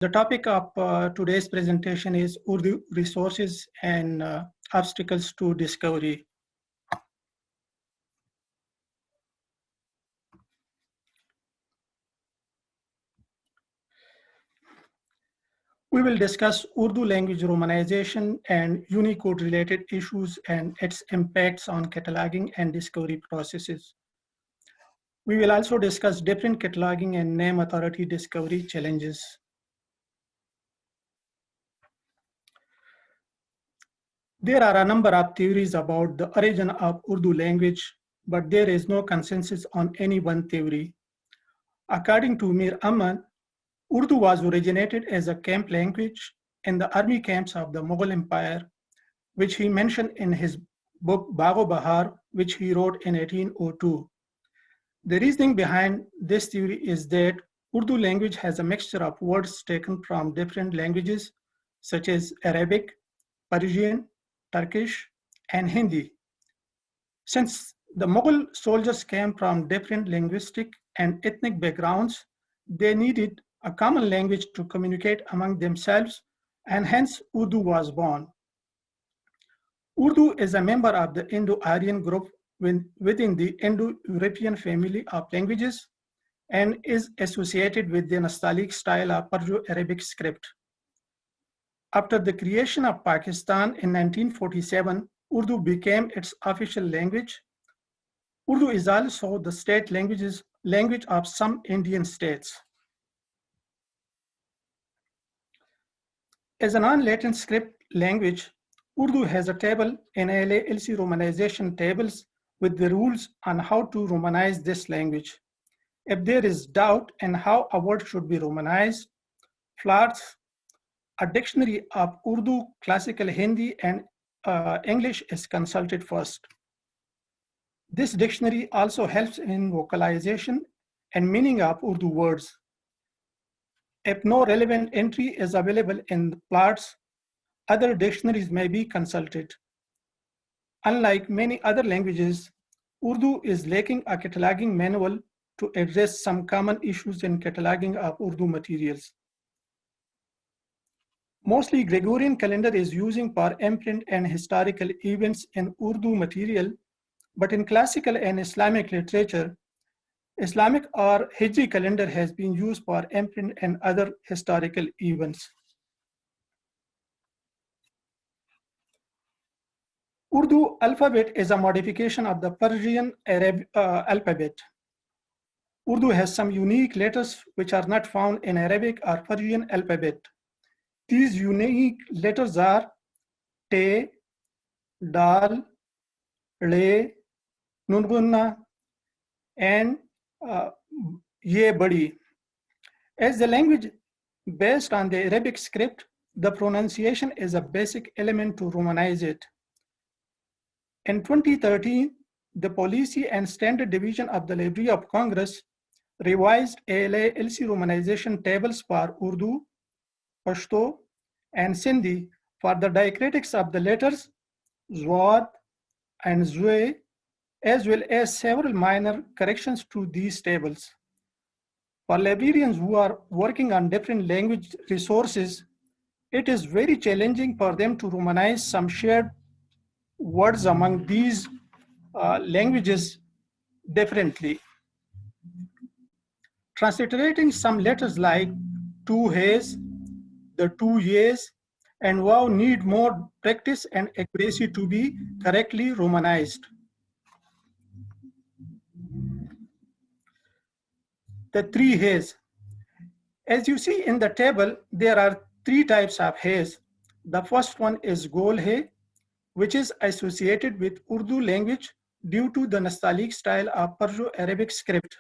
The topic of today's presentation is Urdu resources and obstacles to discovery. We will discuss Urdu language romanization and Unicode related issues and its impacts on cataloging and discovery processes. We will also discuss different cataloging and name authority discovery challenges. There are a number of theories about the origin of Urdu language, but there is no consensus on any one theory. According to Mir Ahmad, Urdu was originated as a camp language in the army camps of the Mughal Empire, which he mentioned in his book Bagh-o-Bahar, which he wrote in 1802. The reasoning behind this theory is that Urdu language has a mixture of words taken from different languages, such as Arabic, Persian, Turkish, and Hindi. Since the Mughal soldiers came from different linguistic and ethnic backgrounds, they needed a common language to communicate among themselves, and hence Urdu was born. Urdu is a member of the Indo-Aryan group within the Indo-European family of languages and is associated with the Nastaliq style of Perso-Arabic script. After the creation of Pakistan in 1947, Urdu became its official language. Urdu is also the state language of some Indian states. As a non-Latin script language, Urdu has a table in MELA-LC romanization tables with the rules on how to romanize this language. If there is doubt in how a word should be romanized, floods, a dictionary of Urdu, classical Hindi, and English is consulted first. This dictionary also helps in vocalization and meaning of Urdu words. If no relevant entry is available in the plots, other dictionaries may be consulted. Unlike many other languages, Urdu is lacking a cataloging manual to address some common issues in cataloging of Urdu materials. Mostly Gregorian calendar is using for imprint and historical events in Urdu material, but in classical and Islamic literature, Islamic or Hijri calendar has been used for imprint and other historical events. Urdu alphabet is a modification of the Persian alphabet. Urdu has some unique letters which are not found in Arabic or Persian alphabet. These unique letters are Te, Dal, Le, Nun Gunna, and Ye Badi. As the language based on the Arabic script, the pronunciation is a basic element to romanize it. In 2013, the Policy and Standard Division of the Library of Congress revised MELA-LC romanization tables for Urdu, Pashto, and Sindhi for the diacritics of the letters Zwad and Zwe, as well as several minor corrections to these tables. For librarians who are working on different language resources, it is very challenging for them to romanize some shared words among these languages differently. Transliterating some letters like two hays, the two years, and wow need more practice and accuracy to be correctly romanized. The three hays. As you see in the table, there are three types of hays. The first one is Gol hay, which is associated with Urdu language due to the Nastaliq style of Perso-Arabic script.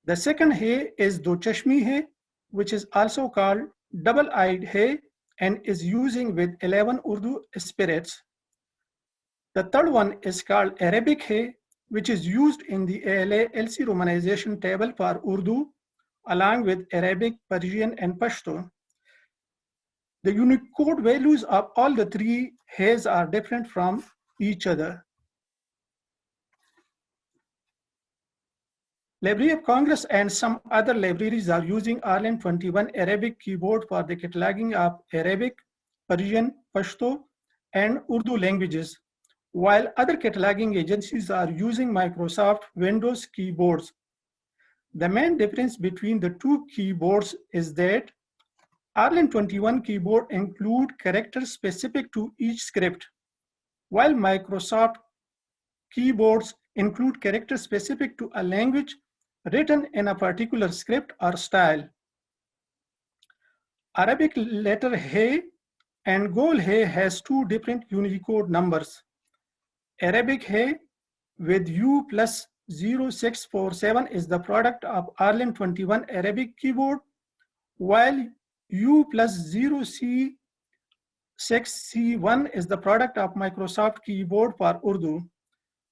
The second hay is Do Chashmi hay, which is also called double-eyed hay and is using with 11 Urdu spirits. The third one is called Arabic hay, which is used in the MELA-LC romanization table for Urdu, along with Arabic, Persian, and Pashto. The Unicode values of all the three hays are different from each other. Library of Congress and some other libraries are using Arlen 21 Arabic keyboard for the cataloging of Arabic, Persian, Pashto, and Urdu languages, while other cataloging agencies are using Microsoft Windows keyboards. The main difference between the two keyboards is that Arlen 21 keyboard include characters specific to each script, while Microsoft keyboards include characters specific to a language written in a particular script or style. Arabic letter He and Gol He has two different Unicode numbers. Arabic He with U plus 0647 is the product of Arlen 21 Arabic keyboard, while U plus 0C6C1 is the product of Microsoft keyboard for Urdu.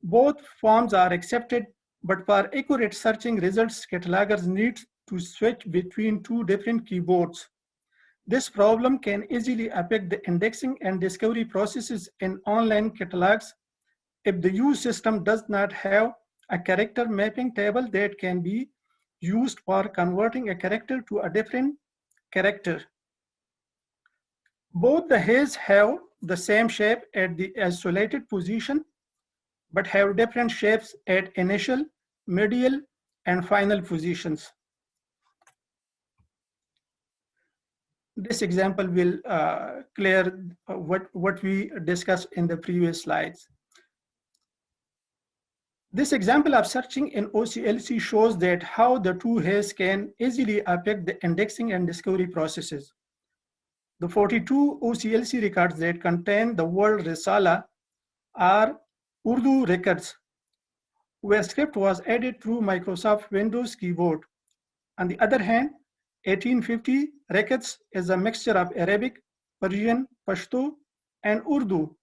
Both forms are accepted, but for accurate searching results, catalogers need to switch between two different keyboards. This problem can easily affect the indexing and discovery processes in online catalogs if the use system does not have a character mapping table that can be used for converting a character to a different character. Both the He's have the same shape at the isolated position, but have different shapes at initial, medial, and final positions. This example will clear what we discussed in the previous slides. This example of searching in OCLC shows that how the two He's can easily affect the indexing and discovery processes. The 42 OCLC records that contain the word Risala are Urdu records, where script was added through Microsoft Windows keyboard. On the other hand, 1850 records is a mixture of Arabic, Persian, Pashto, and Urdu,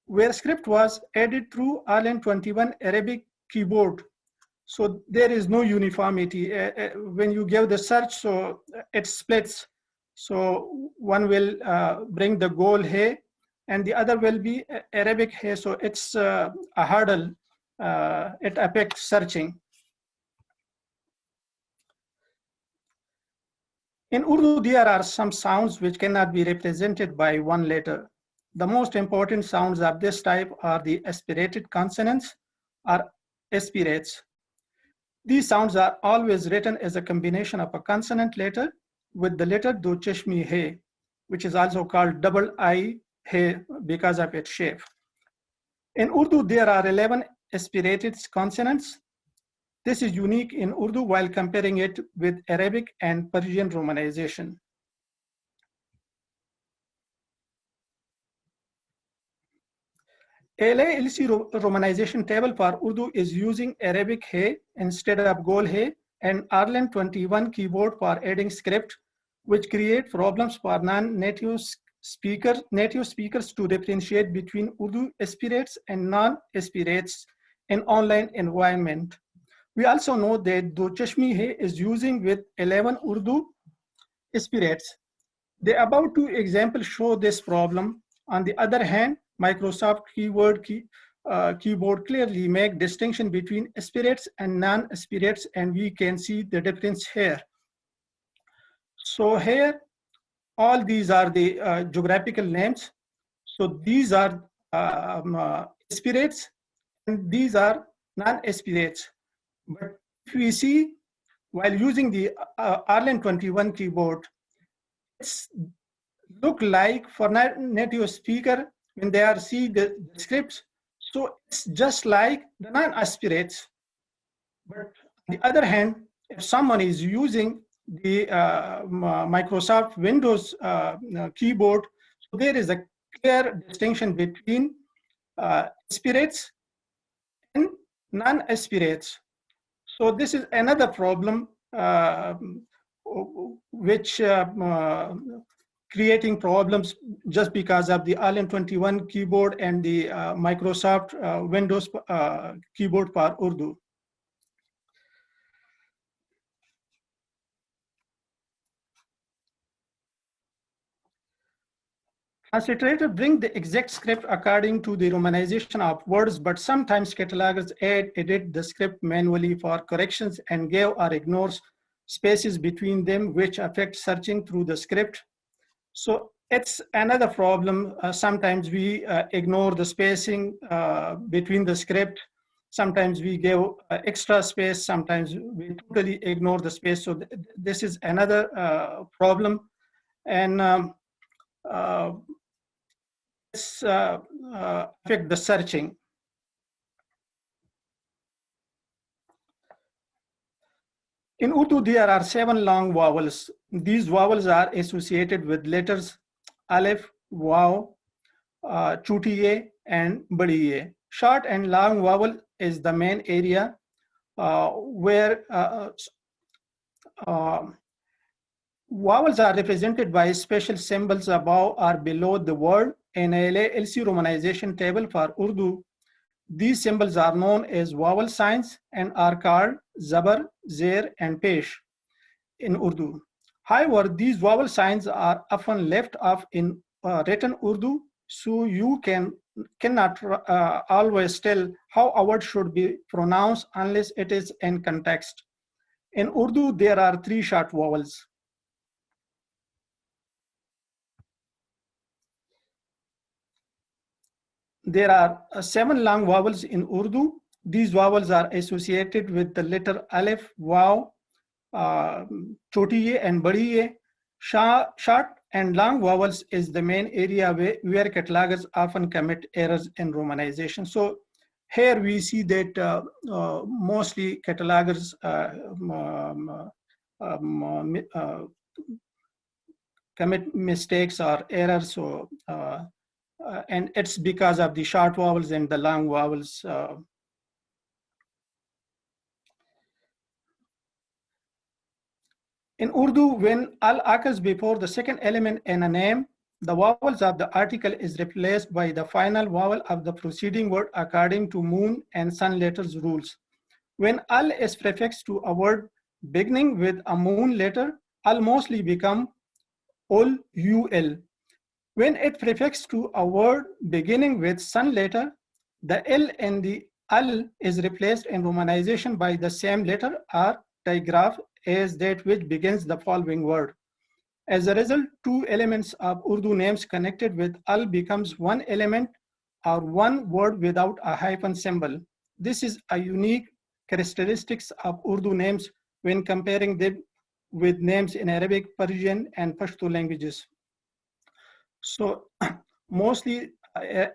where script was added through Arlen 21 Arabic keyboard. So there is no uniformity. When you give the search, so it splits. So one will bring the Gol He, and the other will be Arabic He. So it's a hurdle. It affects searching. In Urdu, there are some sounds which cannot be represented by one letter. The most important sounds of this type are the aspirated consonants or aspirates. These sounds are always written as a combination of a consonant letter with the letter do chashmi He, which is also called double I He because of its shape. In Urdu, there are 11 aspirated consonants. This is unique in Urdu while comparing it with Arabic and Persian romanization. LALC romanization table for Urdu is using Arabic He instead of Gol He and Arlen 21 keyboard for adding script, which create problems for non-native speakers to differentiate between Urdu aspirates and non-aspirates in online environment. We also know that Do Chashmi Hai is using with 11 Urdu aspirates. The above two examples show this problem. On the other hand, Microsoft keyboard clearly make distinction between aspirates and non-aspirates, and we can see the difference here. So here, all these are the geographical names. So these are aspirates, and these are non-aspirates. But if we see, while using the Arlen 21 keyboard, it's look like for native speaker when they are see the scripts, so it's just like the non-aspirates. But on the other hand, if someone is using the Microsoft Windows keyboard, so there is a clear distinction between aspirates and non-aspirates. So this is another problem which creating problems just because of the Arlen 21 keyboard and the Microsoft Windows keyboard for Urdu. Transliterators bring the exact script according to the romanization of words, but sometimes catalogers edit the script manually for corrections and give or ignores spaces between them, which affect searching through the script. So it's another problem. Sometimes we ignore the spacing between the script. Sometimes we give extra space. Sometimes we totally ignore the space. So this is another problem. And uh, this affect the searching. In Urdu, there are 7 long vowels. These vowels are associated with letters alif, waw, chutiye, and badiye. Short and long vowel is the main area where vowels are represented by special symbols above or below the word. In LC romanization table for Urdu, these symbols are known as vowel signs and are called zabar, zer, and pesh in Urdu. However, these vowel signs are often left off in written Urdu, so you cannot always tell how a word should be pronounced unless it is in context. In Urdu, there are 3 short vowels. There are 7 long vowels in Urdu. These vowels are associated with the letter alif, waw, chotiye, and badiye. Short and long vowels is the main area where catalogers often commit errors in romanization. So here we see that mostly catalogers commit mistakes or errors. So and it's because of the short vowels and the long vowels. In Urdu, when al occurs before the second element in a name, the vowels of the article is replaced by the final vowel of the preceding word according to moon and sun letters rules. When al is prefixed to a word beginning with a moon letter, al mostly become ul, ul. When it prefixed to a word beginning with sun letter, the L in the al is replaced in romanization by the same letter or digraph as that which begins the following word. As a result, 2 elements of Urdu names connected with al becomes 1 element or 1 word without a hyphen symbol. This is a unique characteristics of Urdu names when comparing them with names in Arabic, Persian, and Pashto languages. So mostly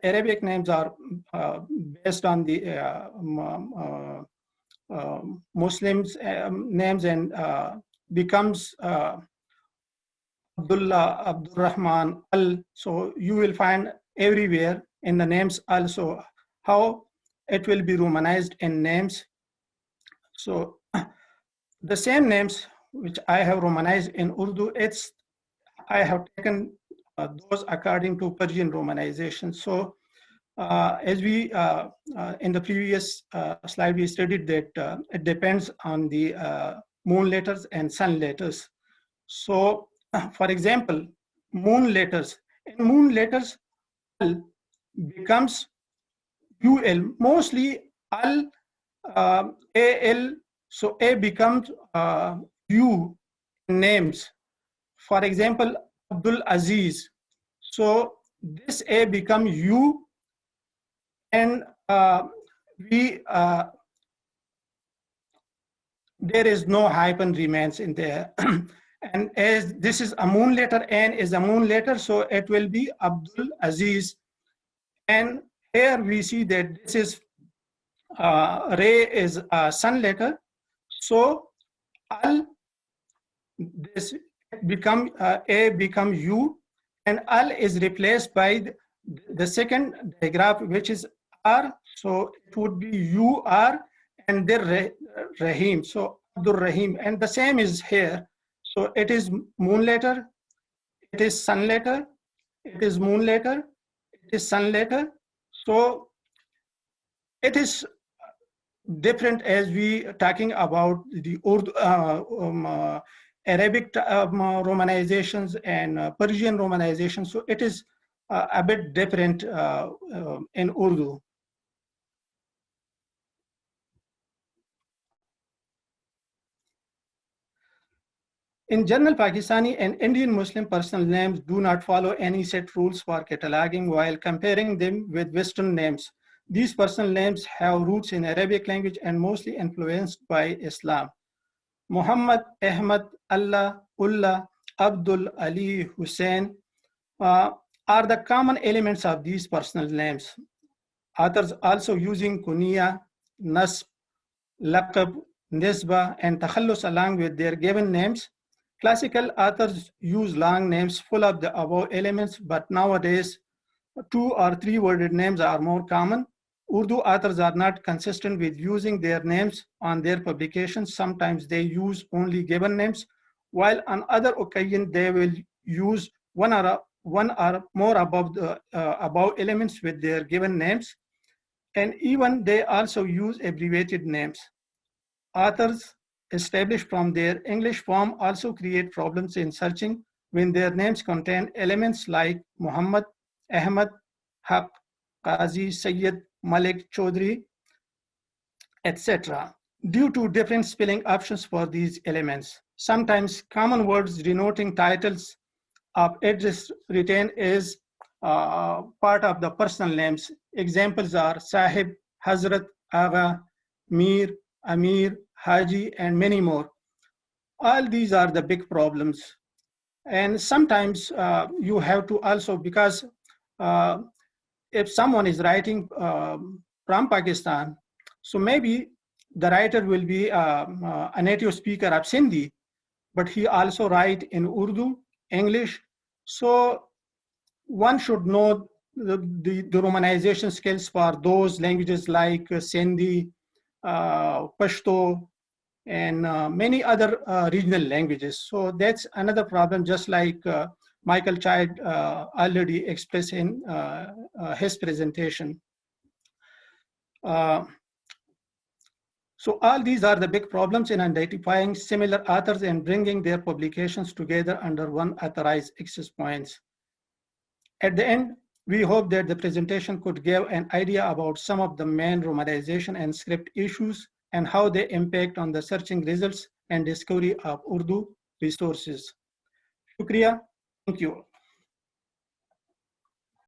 Arabic names are based on the Muslims names and becomes Abdullah, Abdul Rahman, Al. So you will find everywhere in the names also how it will be romanized in names. So the same names which I have romanized in Urdu, I have taken those according to Persian romanization. So as we in the previous slide we studied that it depends on the moon letters and sun letters. So for example, moon letters. In moon letters, al becomes ul. Mostly al, al. So a becomes u in names. For example, Abdul Aziz. So this A become U, and we there is no hyphen remains in there. And as this is a moon letter, N is a moon letter, so it will be Abdul Aziz. And here we see that this is Ray is a sun letter, so Al this become A become U, and Al is replaced by the second digraph, which is R. So it would be UR and then Rahim. So Abdul Rahim, and the same is here. So it is moon letter, it is sun letter, it is moon letter, it is sun letter. So it is different as we talking about the Urdu, Arabic romanizations and Persian romanization. So it is a bit different in Urdu. In general, Pakistani and Indian Muslim personal names do not follow any set rules for cataloging while comparing them with Western names. These personal names have roots in Arabic language and mostly influenced by Islam. Muhammad, Ahmad, Allah, Ullah, Abdul, Ali, Hussein uh, are the common elements of these personal names. Authors also using kunya, nasb, laqab, nisba, and takhallus along with their given names. Classical authors use long names full of the above elements, but nowadays 2 or 3 worded names are more common. Urdu authors are not consistent with using their names on their publications. Sometimes they use only given names, while on other occasions they will use one or more above elements with their given names, and even they also use abbreviated names. Authors established from their English form also create problems in searching when their names contain elements like Muhammad, Ahmad, Haq, Qazi, Sayyid, Malik, Chaudhry, etc. due to different spelling options for these elements. Sometimes common words denoting titles of address written as part of the personal names. Examples are Sahib, Hazrat, Agha, Mir, Amir, Haji, and many more. All these are the big problems. And sometimes you have to also, because if someone is writing from Pakistan, so maybe the writer will be a native speaker of Sindhi, but he also write in Urdu, English. So one should know the romanization skills for those languages like Sindhi, Pashto, and many other regional languages. So that's another problem, just like Michael Child already expressed in his presentation. So all these are the big problems in identifying similar authors and bringing their publications together under one authorized access points. At the end, we hope that the presentation could give an idea about some of the main romanization and script issues and how they impact on the searching results and discovery of Urdu resources. Shukriya. Thank you.